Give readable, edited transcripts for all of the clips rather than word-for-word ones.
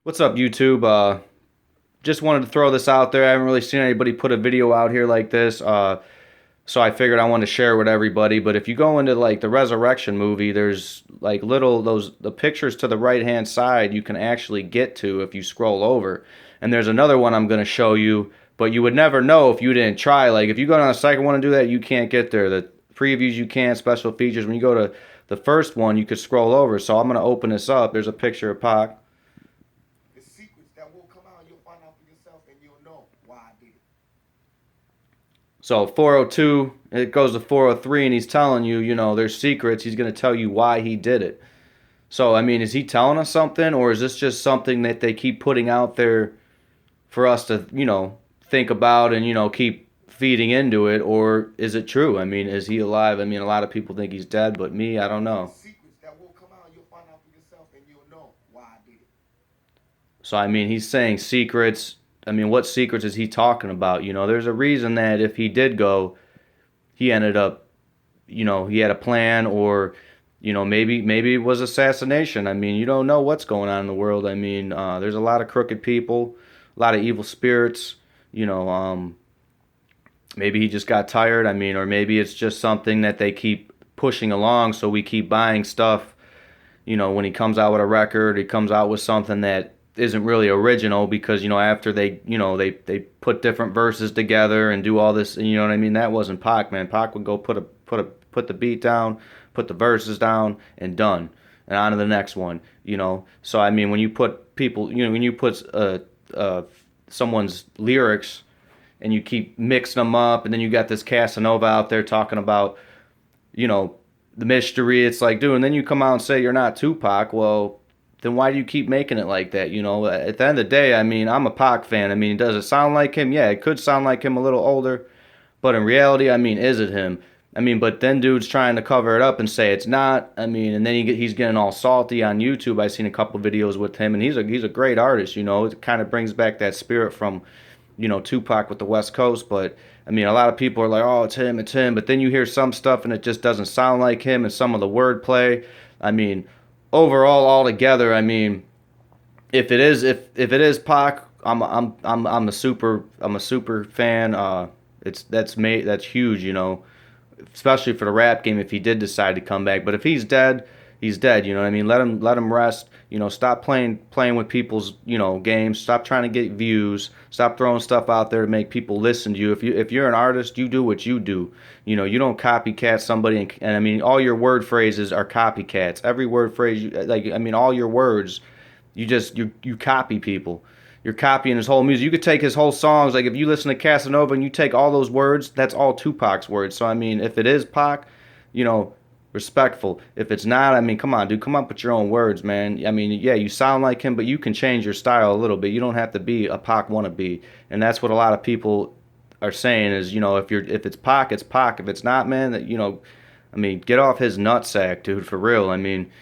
What's up, YouTube? Just wanted to throw this out there. I haven't really seen anybody put a video out here like this. So I figured I wanted to share with everybody. But if you go into like the Resurrection movie, there's like the pictures to the right hand side you can actually get to if you scroll over. And there's another one I'm gonna show you, but you would never know if you didn't try. Like if you go down the second one and do that, you can't get there. The previews you can, special features. When you go to the first one, you could scroll over. So I'm gonna open this up. There's a picture of Pac. The secrets that will come out, you'll find out for yourself, and you'll know why I did it. So 402, it goes to 403, and he's telling you, there's secrets. He's going to tell you why he did it. So, I mean, is he telling us something, or is this just something that they keep putting out there for us to, think about and, keep feeding into it, or is it true? I mean, is he alive? I mean, a lot of people think he's dead, but me, I don't The know. secrets that will come out, you'll find out for yourself, and you'll know why I did it. So, I mean, he's saying secrets. I mean, what secrets is he talking about? There's a reason that if he did go, he ended up, he had a plan, or maybe it was assassination. I mean, you don't know what's going on in the world. I mean, there's a lot of crooked people, a lot of evil spirits. you know um Maybe he just got tired. I mean, or maybe it's just something that they keep pushing along, so we keep buying stuff. When he comes out with a record, he comes out with something that isn't really original, because after they put different verses together and do all this, and you know what I mean. That wasn't Pac, man. Pac would go put the beat down, put the verses down, and done, and on to the next one. So I mean, when you put people, when you put someone's lyrics and you keep mixing them up, and then you got this Casanova out there talking about, you know, the mystery. It's like, dude, and then you come out and say you're not Tupac. Well, then why do you keep making it like that? At the end of the day, I mean, I'm a Pac fan. I mean, does it sound like him? Yeah, it could sound like him a little older, but in reality, I mean, is it him? I mean, but then dude's trying to cover it up and say it's not. I mean, and then he's getting all salty on YouTube. I've seen a couple videos with him, and he's a great artist. It kind of brings back that spirit from, Tupac with the West Coast. But I mean, a lot of people are like, oh, it's him, it's him. But then you hear some stuff and it just doesn't sound like him, and some of the wordplay. I mean, overall, altogether, I mean, if it is Pac, I'm a super fan. That's huge, especially for the rap game if he did decide to come back. But if he's dead, he's dead. You know what I mean? Let him rest. Stop playing with people's games. Stop trying to get views. Stop throwing stuff out there to make people listen to you. If you're an artist, you do what you do. You don't copycat somebody. And I mean, all your word phrases are copycats. Every word phrase, all your words, you copy people. You're copying his whole music. You could take his whole songs. Like if you listen to Casanova and you take all those words, that's all Tupac's words. So I mean, if it is Pac, you know, respectful. If it's not, I mean, come on, dude, come up with your own words, man. I mean, yeah, you sound like him, but you can change your style a little bit. You don't have to be a Pac wannabe, and that's what a lot of people are saying is, if it's Pac, it's Pac. If it's not, man, I mean, get off his nutsack, dude, for real. I mean,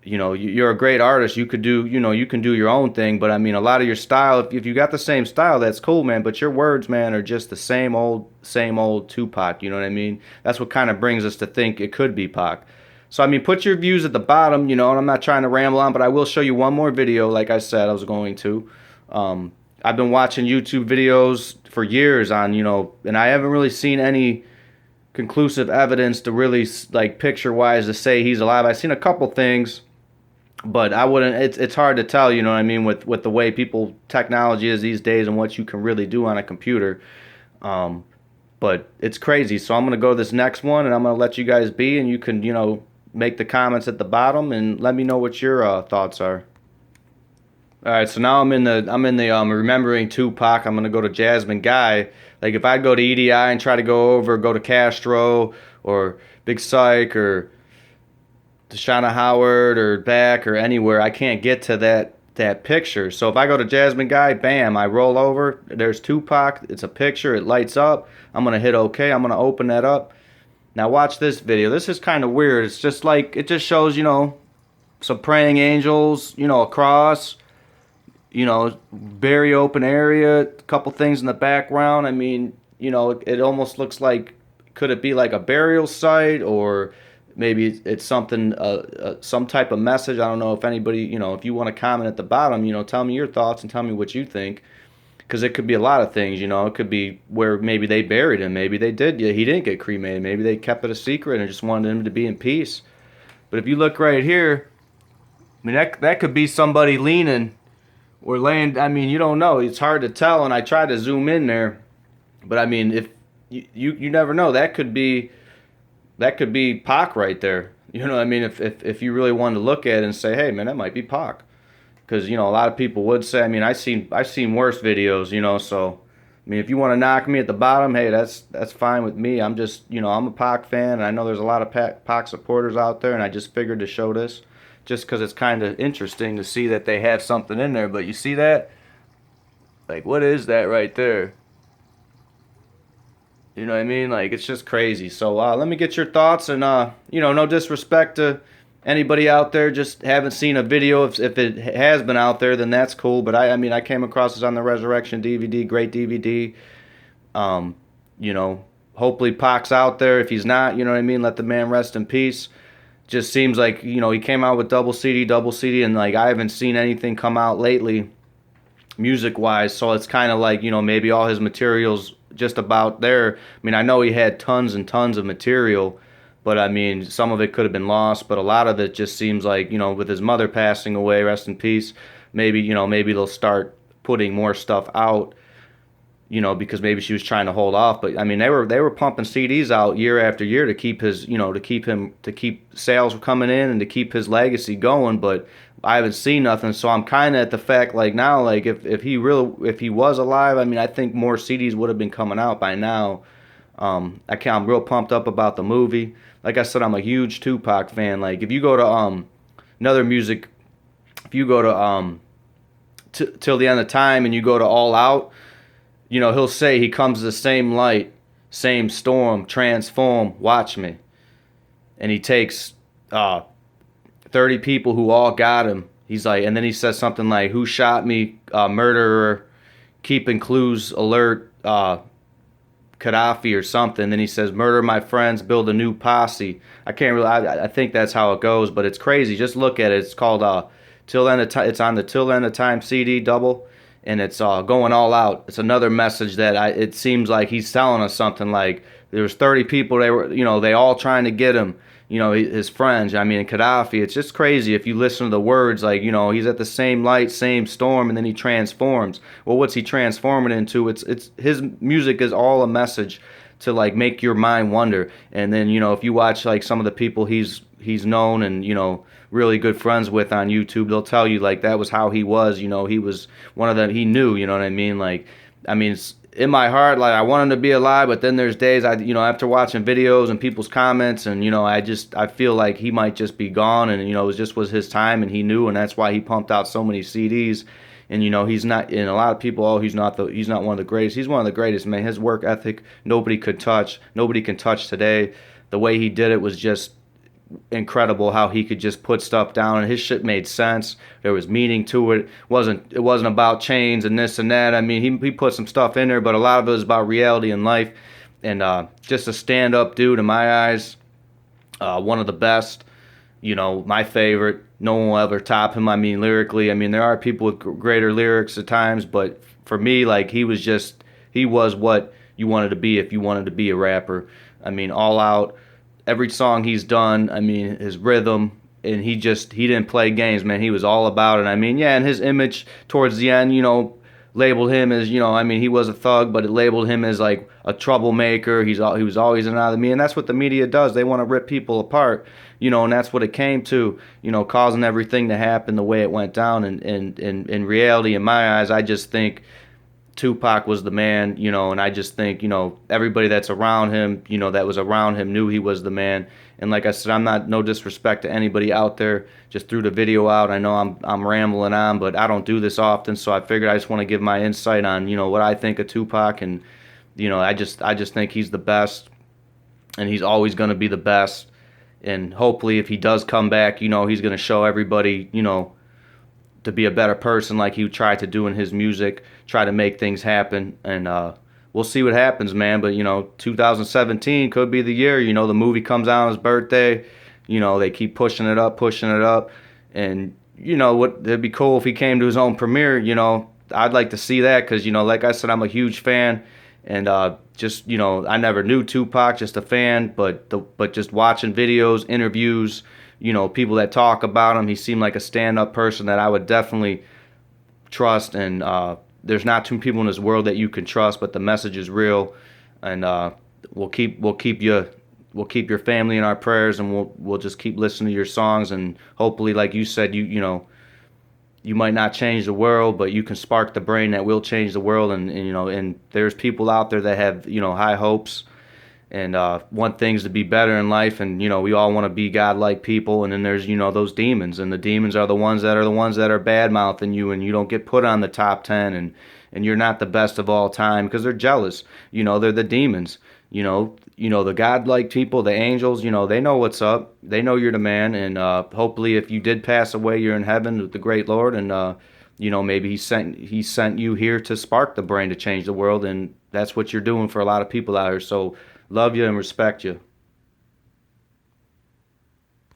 you're a great artist. You could do, you can do your own thing. But I mean, a lot of your style, if you got the same style, that's cool, man. But your words, man, are just the same old Tupac. You know what I mean? That's what kind of brings us to think it could be Pac. So I mean, put your views at the bottom, and I'm not trying to ramble on, but I will show you one more video, like I said I was going to. I've been watching YouTube videos for years on, and I haven't really seen any conclusive evidence to really, like, picture wise to say he's alive. I've seen a couple things, but I wouldn't. It's hard to tell, you know what I mean, with the way technology is these days and what you can really do on a computer. But it's crazy. So I'm gonna go to this next one, and I'm gonna let you guys be, and you can make the comments at the bottom and let me know what your thoughts are. All right, so now I'm in the remembering Tupac. I'm gonna go to Jasmine Guy. Like if I go to EDI and try to go to Castro or Big Psych or Deshauna Howard or back or anywhere, I can't get to that picture. So if I go to Jasmine Guy, bam, I roll over. There's Tupac. It's a picture. It lights up. I'm gonna hit OK. I'm gonna open that up. Now watch this video. This is kind of weird. It's just like it just shows some praying angels, a cross, very open area, a couple things in the background. I mean, it almost looks like, could it be like a burial site, or maybe it's something, some type of message. I don't know if anybody, if you want to comment at the bottom, tell me your thoughts and tell me what you think. Because it could be a lot of things, It could be where maybe they buried him. Maybe they did. Yeah, he didn't get cremated. Maybe they kept it a secret and just wanted him to be in peace. But if you look right here, I mean, that could be somebody leaning or laying. I mean, you don't know. It's hard to tell. And I tried to zoom in there, but I mean, if you never know, that could be Pac right there. You know what I mean? If you really wanted to look at it and say, hey man, that might be Pac, because a lot of people would say. I mean, I seen worse videos. So I mean, if you want to knock me at the bottom, hey, that's fine with me. I'm just I'm a Pac fan, and I know there's a lot of Pac supporters out there, and I just figured to show this, just because it's kind of interesting to see that they have something in there. But you see that? Like, what is that right there? You know what I mean? Like, it's just crazy. So let me get your thoughts, and no disrespect to anybody out there, just haven't seen a video. If it has been out there, then that's cool. But I mean, I came across this on the Resurrection DVD, great DVD. Um, hopefully Pac's out there. If he's not, you know what I mean, let the man rest in peace. Just seems like he came out with double CD, and like I haven't seen anything come out lately, music wise. So it's kind of like maybe all his materials just about there. I mean, I know he had tons and tons of material, but I mean, some of it could have been lost, but a lot of it just seems like, with his mother passing away, rest in peace, maybe they'll start putting more stuff out, because maybe she was trying to hold off. But I mean, they were pumping CDs out year after year to keep his, to keep sales coming in and to keep his legacy going. But I haven't seen nothing, so I'm kind of at the fact like now, like if he was alive, I mean, I think more CDs would have been coming out by now. I'm real pumped up about the movie. Like I said, I'm a huge Tupac fan. Like if you go to another music, if you go to till the end of time and you go to All Out, he'll say he comes the same light, same storm, transform, watch me. And he takes 30 people who all got him. He's like, and then he says something like, who shot me, murderer, keeping clues alert, Gaddafi or something. Then he says, murder my friends, build a new posse. I can't really, I think that's how it goes, but it's crazy. Just look at it. It's called Till End of Time. It's on the Till End of Time CD double, and it's going all out. It's another message that it seems like he's telling us something like there was 30 people. They were, they all trying to get him. His friends. I mean, Gaddafi. It's just crazy if you listen to the words. Like, he's at the same light, same storm, and then he transforms. Well, what's he transforming into? It's his music is all a message to like make your mind wonder. And then if you watch like some of the people he's known and really good friends with on YouTube, they'll tell you like that was how he was. He was one of them. He knew. You know what I mean? Like, I mean, it's, in my heart, like I want him to be alive, but then there's days after watching videos and people's comments, and I feel like he might just be gone, and it was his time, and he knew, and that's why he pumped out so many CDs, and he's not, and a lot of people, he's not one of the greatest. He's one of the greatest, man. His work ethic, nobody can touch today. The way he did it was just incredible, how he could just put stuff down and his shit made sense. There was meaning to it. It wasn't about chains and this and that. I mean, he put some stuff in there, but a lot of it was about reality and life. And just a stand-up dude in my eyes. One of the best. My favorite. No one will ever top him. I mean, lyrically. I mean, there are people with greater lyrics at times, but for me, like, he was what you wanted to be if you wanted to be a rapper. I mean, all out. Every song he's done, I mean, his rhythm, and he didn't play games, man. He was all about it. I mean, yeah, and his image towards the end, labeled him as, I mean, he was a thug, but it labeled him as like a troublemaker. He was always an out of me, and that's what the media does. They want to rip people apart, and that's what it came to, causing everything to happen the way it went down. And in reality, in my eyes, I just think Tupac was the man, and I just think, everybody that's around him, that was around him knew he was the man. And like I said, I'm not, no disrespect to anybody out there, just threw the video out. I know I'm rambling on, but I don't do this often, so I figured I just want to give my insight on, what I think of Tupac. And, I just think he's the best, and he's always going to be the best. And hopefully if he does come back, he's going to show everybody, to be a better person like he tried to do in his music, try to make things happen. And we'll see what happens, man. But 2017 could be the year. The movie comes out on his birthday. They keep pushing it up, and what it'd be cool if he came to his own premiere. I'd like to see that because like I said, I'm a huge fan, and just I never knew Tupac, just a fan, but just watching videos, interviews, people that talk about him, he seemed like a stand-up person that I would definitely trust, and there's not too many people in this world that you can trust, but the message is real, and we'll keep your family in our prayers, and we'll just keep listening to your songs, and hopefully, like you said, you might not change the world, but you can spark the brain that will change the world, and there's people out there that have high hopes and want things to be better in life, and we all want to be godlike people, and then there's those demons, and the demons are the ones that are bad mouthing you, and you don't get put on the top 10, and you're not the best of all time because they're jealous. They're the demons. The godlike people, the angels, they know what's up. They know you're the man, and hopefully, if you did pass away, you're in heaven with the great Lord, and maybe he sent you here to spark the brain to change the world, and that's what you're doing for a lot of people out here. So, love you and respect you.